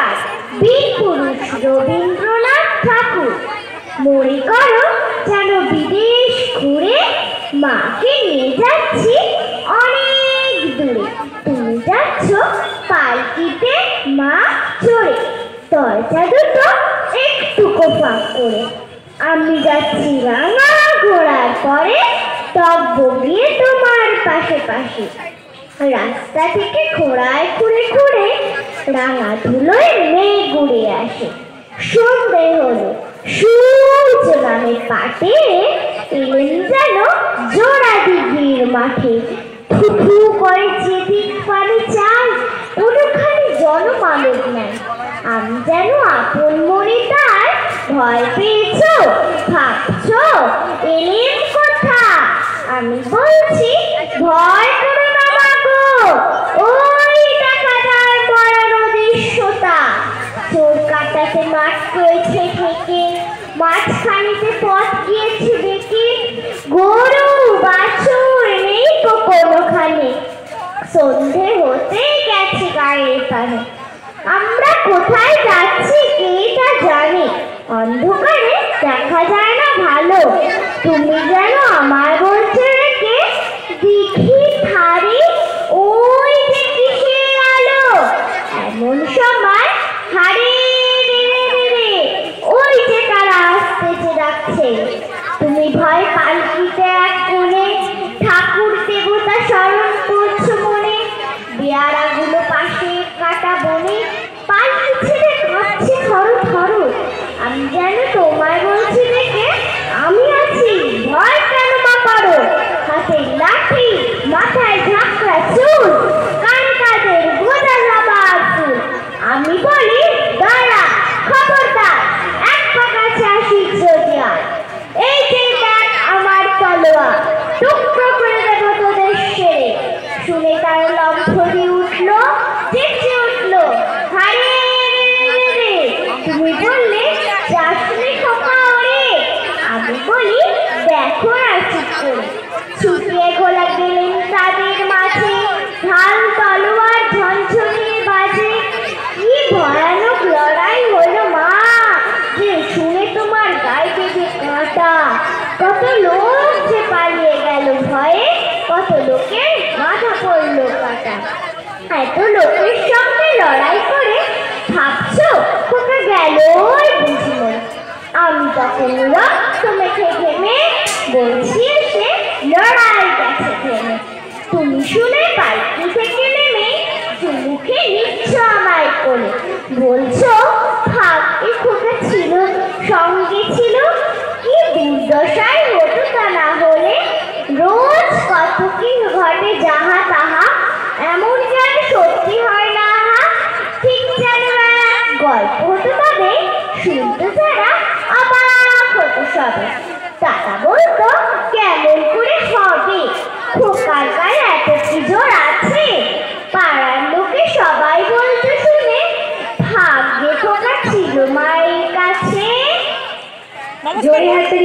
প্রসাদ বীর পুরুষ রবীন্দ্রনাথ ঠাকুর। মনে করো যেন বিদেশ ঘুরে মাকে নিয়ে যাচ্ছি অনেক দূরে। তুমি যাচ্ছ পালকিতে মা চড়ে, দরজা দুটো একটুকু ফাঁক করে। আমি যাচ্ছি রাঙা ঘোড়ার পরে, তব্য গিয়ে তোমার পাশে পাশে। রাস্তা থেকে ঘোড়ায় ঘুরে ঘুরে রাঙা ধুলোয় মেঘ উড়ে আসে। সন্ধে হলো, সূর্য নামে পাটে এলেন যেন জোড়া দিঘির মাঠে। থুথু করে যেদিক পারে চাই কোনোখানি জনমানব নাই। আমি যেন আপন মনে তার, ভয় পেয়েছ ভাবছ এলেন কোথা? আমি বলছি ভয় করো না মাগো, ওই দেখা যায় পড়ানো দৃশ্যটা। চোর কাটাতে মাঠ রয়েছে থেকে, মাঝখানিতে পথ গিয়েছে বেঁকে। গরু বাছুর নেই কোনোখানে, সন্ধে হতে গেছে গায়ের পানে। আমরা কোথায় যাচ্ছি কে তা জানে, অন্ধকারে দেখা যায় না ভালো। তুমি যেন আমার বলছো রেখে দিঘির ধারে ওই যে কিসের আলো। এমন সময় হারে ওই যে তারা আসতেছে ডাকছে। তুমি ভয় পালকিতে এক কোণে, ঠাকুর দেবতা স্মরণ করছো মনে। বেয়ারাগুলো পাশে কাটা বনে, পালকি ছেড়ে কাঁপছে থরো থরো। আমি যেন তোমায় বলছি দেখে আমি আছি, ভয় কেন মা পারো। হাতে লাঠি মাথায় ঝাঁকড়া চুল, কান কাদের গোজা জবার ফুল। আমি বলি দাঁড়া খবরদার, এক পা কাছে আসিস যদি আর। এই যে দেখ আমার তলোয়ার, টুকরো করে দেবো তোদের সেরে। শুনে তার লম্ফ দিয়ে উঠলো, চেঁচে উঠলো হারে রে। তুমি বললে যাসনি খোকা ওরে। আমি বলি দেখো না চুপ করে। ছুটিয়ে গোলা গেলেন তাদের মাঝে, ঢাল তলোয়ার ঝনঝনিয়ে বাজে। কি ভয়ানক লড়াই হলো মা, যে শুনে তোমার গায়ে দেবে কাঁটা। কত লোক যে পালিয়ে গেল ভয়ে, কত লোকের মাথা পড়লো কাটা। এত লোকের সঙ্গে লড়াই করে ভাবছো খোকা গেল বুঝি মন। আমি তখন রক্ত মেখে ঘেমে বলছি এসে লড়াই গেছে থেমে। তুমি শুনে পালকি থেকে নেমে চুমুখে নিচ্ছ আমায় কোলে, বলছো ভাগ্যে খোকা ছিল সঙ্গে ছিল। কি দুর্দশায় হতো তা না হলে, রোজ কত কি ঘটে যাহা তাহা। এমন যেন সত্যি হয় না হা, ঠিক যেন গল্প হতো তবে শুনতো যারা অবাক হতো সবে। তারা বলতো কেমন করে হবে, খোকার গায়ে এত কি জোর আছে। পাড়ার লোকে সবাই বলতো শুনে ভাগ্যে খোকা ছিল মায়ের কাছে। জোরে হাতে